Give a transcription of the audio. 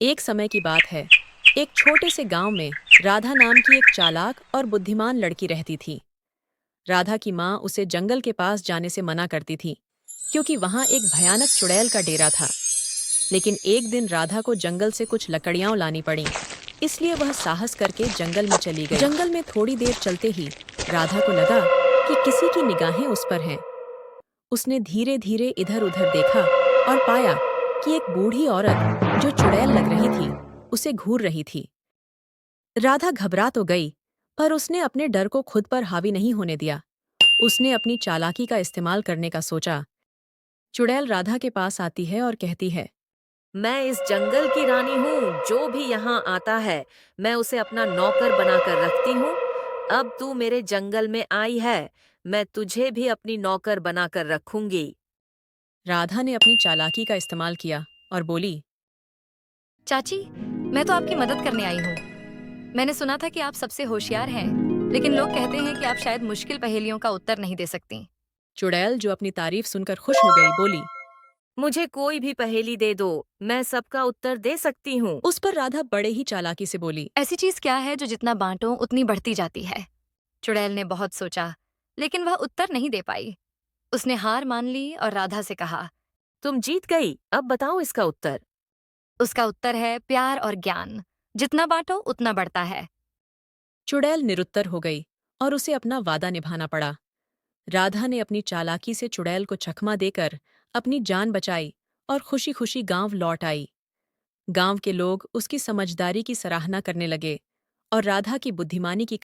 एक समय की बात है। एक छोटे से गांव में राधा नाम की एक चालाक और बुद्धिमान लड़की रहती थी। राधा की माँ उसे जंगल के पास जाने से मना करती थी, क्योंकि वहां एक भयानक चुड़ैल का डेरा था। लेकिन एक दिन राधा को जंगल से कुछ लकड़ियां लानी पड़ी, इसलिए वह साहस करके जंगल में चली गई। जंगल में थोड़ी देर चलते ही राधा को लगा कि किसी की निगाहें उस पर हैं। उसने धीरे धीरे इधर उधर देखा और पाया कि एक बूढ़ी औरत, जो चुड़ैल लग रही थी, उसे घूर रही थी। राधा घबरा तो गई, पर उसने अपने डर को खुद पर हावी नहीं होने दिया। उसने अपनी चालाकी का इस्तेमाल करने का सोचा। चुड़ैल राधा के पास आती है और कहती है, मैं इस जंगल की रानी हूँ। जो भी यहाँ आता है, मैं उसे अपना नौकर बनाकर रखती हूँ। अब तू मेरे जंगल में आई है, मैं तुझे भी अपनी नौकर बनाकर रखूंगी। राधा ने अपनी चालाकी का इस्तेमाल किया और बोली, चाची, मैं तो आपकी मदद करने आई हूँ। मैंने सुना था कि आप सबसे होशियार हैं, लेकिन लोग कहते हैं कि आप शायद मुश्किल पहेलियों का उत्तर नहीं दे सकती। चुड़ैल, जो अपनी तारीफ सुनकर खुश हो गई, बोली। मुझे कोई भी पहेली दे दो, मैं सबका उत्तर दे सकती हूँ। उस पर राधा बड़े ही चालाकी से बोली, ऐसी चीज क्या है जो जितना बांटो उतनी बढ़ती जाती है? चुड़ैल ने बहुत सोचा, लेकिन वह उत्तर नहीं दे पाई। उसने हार मान ली और राधा से कहा, तुम जीत गई, अब बताओ इसका उत्तर। उसका उत्तर है प्यार और ज्ञान। जितना बांटो उतना बढ़ता है। चुड़ैल निरुत्तर हो गई और उसे अपना वादा निभाना पड़ा। राधा ने अपनी चालाकी से चुड़ैल को चकमा देकर अपनी जान बचाई और खुशी खुशी गांव लौट आई। गांव के लोग उसकी समझदारी की सराहना करने लगे और राधा की बुद्धिमानी की